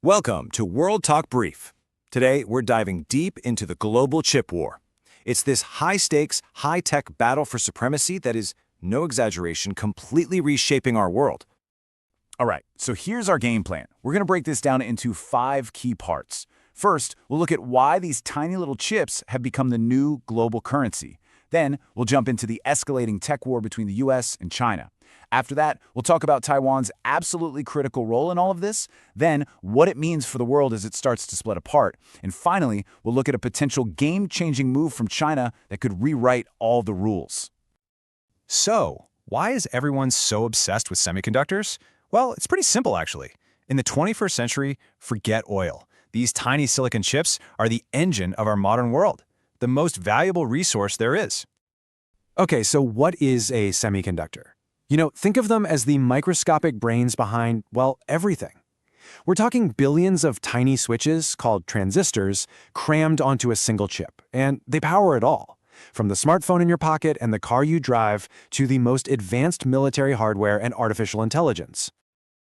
Welcome to World Talk Brief. Today, we're diving deep into the global chip war. It's this high-stakes, high-tech battle for supremacy that is, no exaggeration, completely reshaping our world. All right, so here's our game plan. We're going to break this down into 5 key parts. First, we'll look at why these tiny little chips have become the new global currency. Then, we'll jump into the escalating tech war between the US and China. After that, we'll talk about Taiwan's absolutely critical role in all of this, then what it means for the world as it starts to split apart, and finally, we'll look at a potential game-changing move from China that could rewrite all the rules. So, why is everyone so obsessed with semiconductors? Well, it's pretty simple, actually. In the 21st century, forget oil. These tiny silicon chips are the engine of our modern world, the most valuable resource there is. Okay, so what is a semiconductor? Think of them as the microscopic brains behind, well, everything. We're talking billions of tiny switches, called transistors, crammed onto a single chip, and they power it all. From the smartphone in your pocket and the car you drive to the most advanced military hardware and artificial intelligence.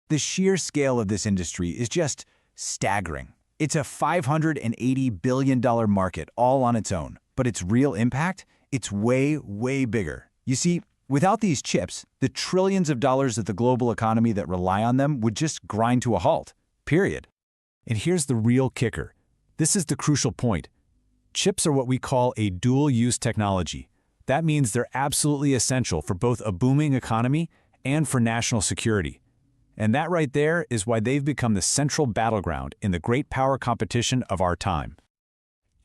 The sheer scale of this industry is just staggering. It's a $580 billion market all on its own, but its real impact? It's way, way bigger. You see, without these chips, the trillions of dollars of the global economy that rely on them would just grind to a halt, period. And here's the real kicker. This is the crucial point. Chips are what we call a dual-use technology. That means they're absolutely essential for both a booming economy and for national security. And that right there is why they've become the central battleground in the great power competition of our time.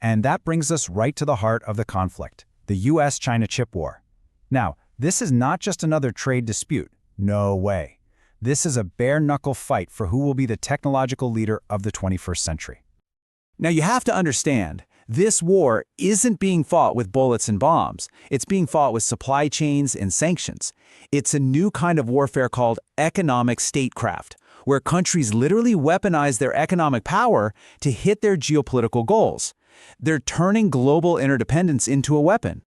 And that brings us right to the heart of the conflict, the US-China chip war. Now, this is not just another trade dispute. No way. This is a bare-knuckle fight for who will be the technological leader of the 21st century. Now, you have to understand, this war isn't being fought with bullets and bombs. It's being fought with supply chains and sanctions. It's a new kind of warfare called economic statecraft, where countries literally weaponize their economic power to hit their geopolitical goals. They're turning global interdependence into a weapon.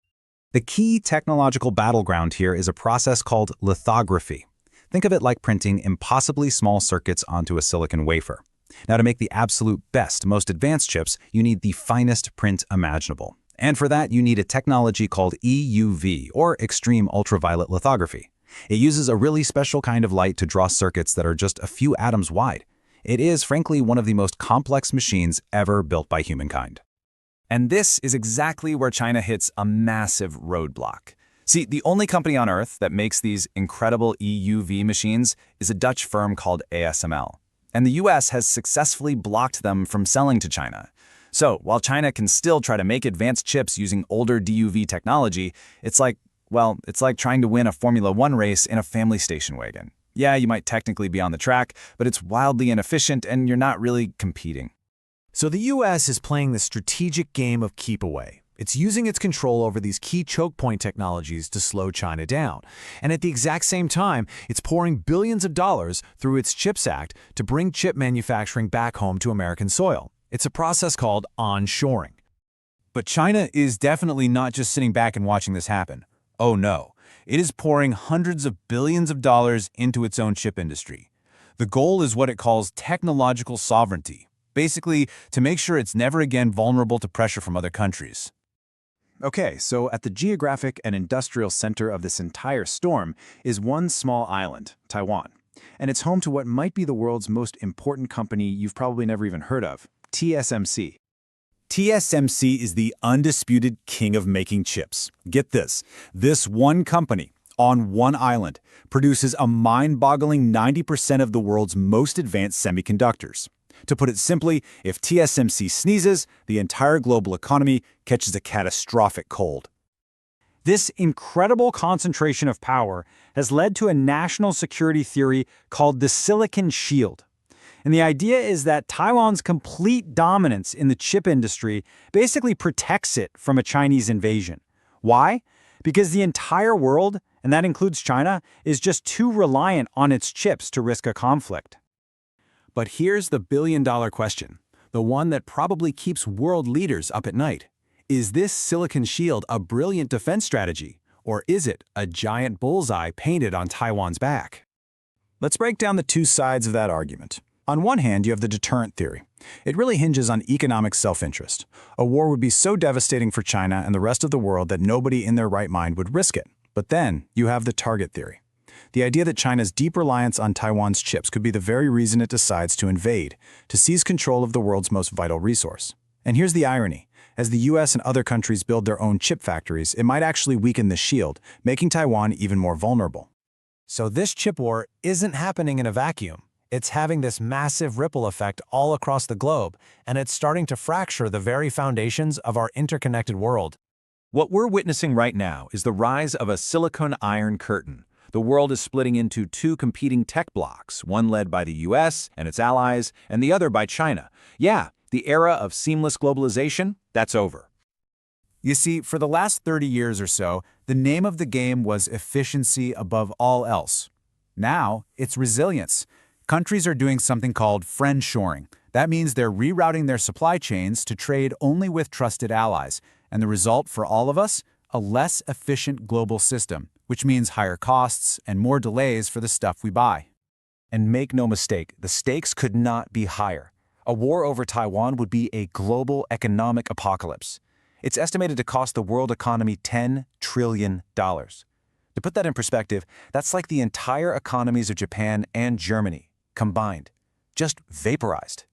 The key technological battleground here is a process called lithography. Think of it like printing impossibly small circuits onto a silicon wafer. Now, to make the absolute best, most advanced chips, you need the finest print imaginable. And for that, you need a technology called EUV, or extreme ultraviolet lithography. It uses a really special kind of light to draw circuits that are just a few atoms wide. It is, frankly, one of the most complex machines ever built by humankind. And this is exactly where China hits a massive roadblock. See, the only company on Earth that makes these incredible EUV machines is a Dutch firm called ASML. And the US has successfully blocked them from selling to China. So, while China can still try to make advanced chips using older DUV technology, it's like trying to win a Formula One race in a family station wagon. Yeah, you might technically be on the track, but it's wildly inefficient and you're not really competing. So the US is playing the strategic game of keep away. It's using its control over these key choke point technologies to slow China down. And at the exact same time, it's pouring billions of dollars through its CHIPS Act to bring chip manufacturing back home to American soil. It's a process called onshoring. But China is definitely not just sitting back and watching this happen. Oh no, it is pouring hundreds of billions of dollars into its own chip industry. The goal is what it calls technological sovereignty. Basically, to make sure it's never again vulnerable to pressure from other countries. Okay, so at the geographic and industrial center of this entire storm is one small island, Taiwan. And it's home to what might be the world's most important company you've probably never even heard of, TSMC. TSMC is the undisputed king of making chips. Get this, this one company on one island produces a mind-boggling 90% of the world's most advanced semiconductors. To put it simply, if TSMC sneezes, the entire global economy catches a catastrophic cold. This incredible concentration of power has led to a national security theory called the Silicon Shield. And the idea is that Taiwan's complete dominance in the chip industry basically protects it from a Chinese invasion. Why? Because the entire world, and that includes China, is just too reliant on its chips to risk a conflict. But here's the billion-dollar question, the one that probably keeps world leaders up at night. Is this Silicon Shield a brilliant defense strategy, or is it a giant bullseye painted on Taiwan's back? Let's break down the two sides of that argument. On one hand, you have the deterrent theory. It really hinges on economic self-interest. A war would be so devastating for China and the rest of the world that nobody in their right mind would risk it. But then, you have the target theory. The idea that China's deep reliance on Taiwan's chips could be the very reason it decides to invade, to seize control of the world's most vital resource. And here's the irony. As the US and other countries build their own chip factories, it might actually weaken the shield, making Taiwan even more vulnerable. So this chip war isn't happening in a vacuum. It's having this massive ripple effect all across the globe, and it's starting to fracture the very foundations of our interconnected world. What we're witnessing right now is the rise of a silicon iron curtain. The world is splitting into two competing tech blocks, one led by the US and its allies, and the other by China. Yeah, the era of seamless globalization, that's over. You see, for the last 30 years or so, the name of the game was efficiency above all else. Now, it's resilience. Countries are doing something called friendshoring. That means they're rerouting their supply chains to trade only with trusted allies. And the result for all of us? A less efficient global system, which means higher costs and more delays for the stuff we buy. And make no mistake, the stakes could not be higher. A war over Taiwan would be a global economic apocalypse. It's estimated to cost the world economy $10 trillion. To put that in perspective, that's like the entire economies of Japan and Germany combined, just vaporized.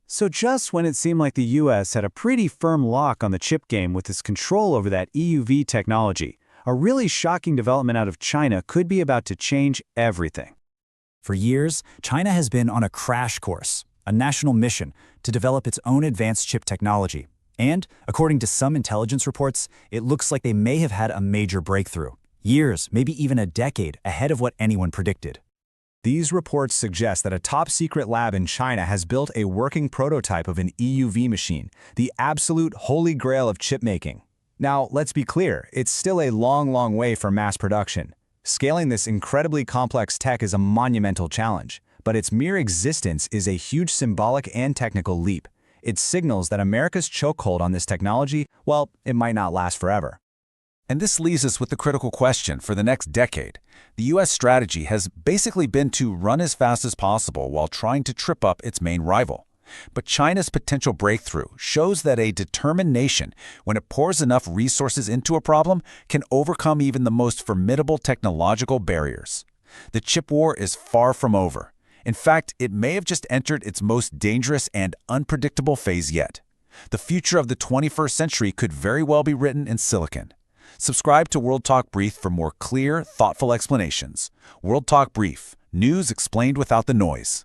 So just when it seemed like the US had a pretty firm lock on the chip game with its control over that EUV technology, a really shocking development out of China could be about to change everything. For years, China has been on a crash course, a national mission to develop its own advanced chip technology. And, according to some intelligence reports, it looks like they may have had a major breakthrough, years, maybe even a decade ahead of what anyone predicted. These reports suggest that a top-secret lab in China has built a working prototype of an EUV machine, the absolute holy grail of chip making. Now, let's be clear, it's still a long way from mass production. Scaling this incredibly complex tech is a monumental challenge, but its mere existence is a huge symbolic and technical leap. It signals that America's chokehold on this technology, well, it might not last forever. And this leaves us with the critical question for the next decade. The U.S. strategy has basically been to run as fast as possible while trying to trip up its main rival. But China's potential breakthrough shows that a determined nation, when it pours enough resources into a problem, can overcome even the most formidable technological barriers. The chip war is far from over. In fact, it may have just entered its most dangerous and unpredictable phase yet. The future of the 21st century could very well be written in silicon. Subscribe to World Talk Brief for more clear, thoughtful explanations. World Talk Brief, news explained without the noise.